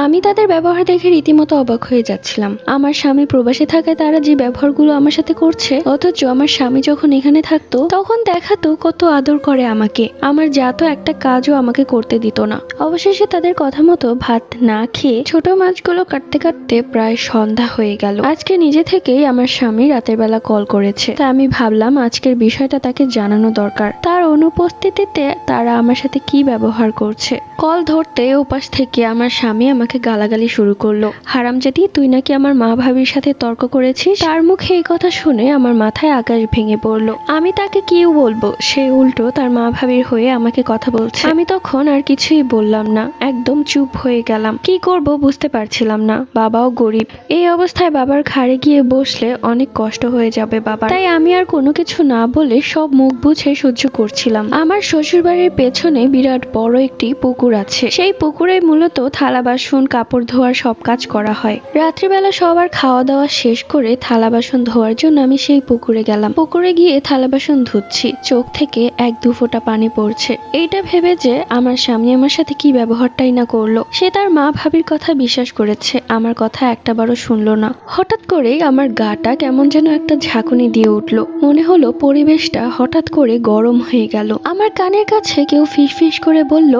আমি তাদের ব্যবহার দেখে রীতিমতো অবাক হয়ে যাচ্ছিলাম। আমার স্বামী প্রবাসে থাকায় তারা যে ব্যবহারগুলো আমার সাথে করছে, অথচ আমার স্বামী যখন এখানে থাকতো তখন দেখাতো কত আদর করে আমাকে। আমার যা তো একটা কাজও আমাকে করতে দিত না। অবশেষে তাদের কথা মতো ভাত না খেয়ে ছোট মাছগুলো কাটতে কাটতে প্রায় সন্ধ্যা হয়ে গেল। আজকে নিজে থেকেই আমার স্বামী রাতের বেলা কল করেছে, তা আমি ভাবলাম আজকের বিষয়টা তাকে জানানো দরকার। তার অনুপস্থিতিতে তারা আমার সাথে কি ব্যবহার করছে। কল ধরতে ওপাশ থেকে আমার স্বামী আমাকে গালাগালি শুরু করলো। হারামজাদি, তুই নাকি আমার মা ভাবির সাথে তর্ক করেছিস। তার মুখে এই কথা শুনে আমার মাথায় আকাশ ভেঙে পড়লো। আমি তাকে কি বলবো, সে উল্টো তার মা ভাবির হয়ে আমাকে কথা বলছে। আমি তখন আর কিছুই বললাম না, একদম চুপ হয়ে গেলাম। কি করব বুঝতে পারছিলাম না। বাবাও গরিব, এই অবস্থায় বাবার ঘাড়ে গিয়ে বসলে অনেক কষ্ট হয়ে যাবে বাবার। তাই আমি আর কোনো কিছু না বলে সব মুখ বুঝে সহ্য করছিলাম। আমার শ্বশুর বাড়ির পেছনে বিরাট বড় একটি পুকুর আছে। সেই পুকুরে মূলত থালা বাসন কাপড় ধোয়ার সব কাজ করা হয়। রাত্রিবেলা সবার খাওয়া দাওয়া শেষ করে থালা বাসন ধোয়ার জন্য আমি সেই পুকুরে গেলাম। পুকুরে গিয়ে থালা বাসন ধুচ্ছি, চোখ থেকে এক দু ফোঁটা পানি পড়ছে। এইটা ভেবে যে আমার স্বামী আমার সাথে কি ব্যবহারটাই না করলো। সে তার মা ভাবির কথা বিশ্বাস করেছে, আমার কথা একটাবারও শুনলো না। হঠাৎ করেই আমার গাটা কেমন যেন একটা ঝাঁকুনি দিয়ে উঠলো। মনে হলো পরিবেশটা হঠাৎ করে গরম হয়ে গেল। আমার কানের কাছে কেউ ফিসফিস করে বলল,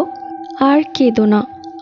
আর কেঁদো না,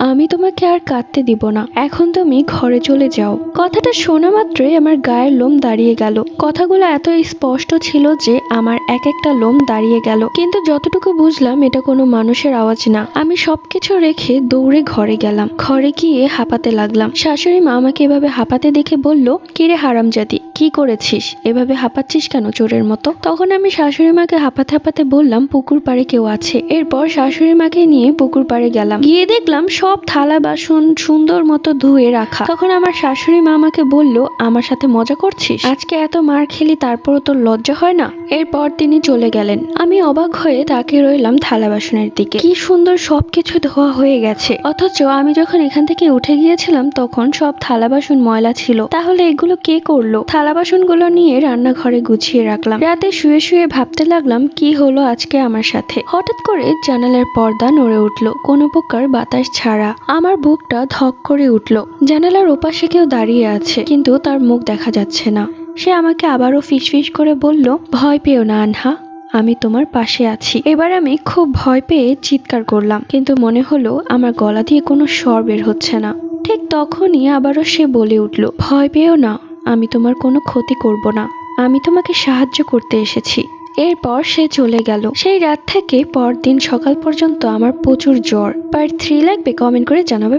আমি তোমাকে আর কাঁদতে দিব না, এখন তুমি ঘরে চলে যাও। কথাটা শোনা মাত্রই আমার গায়ের লোম দাঁড়িয়ে গেল। কথাগুলো এত স্পষ্ট ছিল যে আমার এক একটা লোম দাঁড়িয়ে গেল। কিন্তু যতটুকু বুঝলাম এটা কোনো মানুষের আওয়াজ না। আমি সবকিছু রেখে দৌড়ে ঘরে গেলাম। ঘরে গিয়ে হাঁপাতে লাগলাম। শাশুড়ি মা আমাকে এভাবে হাঁপাতে দেখে বলল, কিরে হারামজাদি, কি করেছিস, এভাবে হাঁপাচ্ছিস কেন চোরের মতো। তখন আমি শাশুড়ি মাকে হাঁপাতে হাঁপাতে বললাম, পুকুর পাড়ে কেউ আছে। এরপর শাশুড়ি মাকে নিয়ে পুকুর পাড়ে গেলাম। গিয়ে দেখলাম সব থালা বাসন সুন্দর মতো ধুয়ে রাখা। তখন আমার শাশুড়ি মা আমাকে বলল, আমার সাথে মজা করছিস, আজকে এত মার খেলি তারপরও তোর লজ্জা হয় না। এরপর তিনি চলে গেলেন। আমি অবাক হয়ে তাকিয়ে রইলাম থালা বাসনের দিকে। কি সুন্দর সবকিছু ধোয়া হয়ে গেছে, অথচ আমি যখন এখান থেকে উঠে গিয়েছিলাম তখন সব থালা বাসন ময়লা ছিল। তাহলে এগুলো কে করলো। থালা বাসনগুলো নিয়ে রান্নাঘরে গুছিয়ে রাখলাম। রাতে শুয়ে শুয়ে ভাবতে লাগলাম কি হলো আজকে আমার সাথে। হঠাৎ করে জানালার পর্দা নড়ে উঠলো, কোনো প্রকার বাতাস ছাড়া। আমার বুকটা ধক করে উঠলো। জানালার ওপাশে কেউ দাঁড়িয়ে আছে, কিন্তু তার মুখ দেখা যাচ্ছে না। সে আমাকে আবারও ফিসফিস করে বলল, ভয় পেও না আনহা, আমি তোমার পাশে আছি। এবার আমি খুব ভয় পেয়ে চিৎকার করলাম, কিন্তু মনে হলো আমার গলা দিয়ে কোনো স্বর বের হচ্ছে না। ঠিক তখনই আবারও সে বলে উঠল, ভয় পেও না, আমি তোমার কোনো ক্ষতি করব না, আমি তোমাকে সাহায্য করতে এসেছি। এরপর সে চলে গেল। সেই রাত থেকে পরদিন সকাল পর্যন্ত আমার প্রচুর জ্বর। পার্ট 3 লাগবে, কমেন্ট করে জানাবে।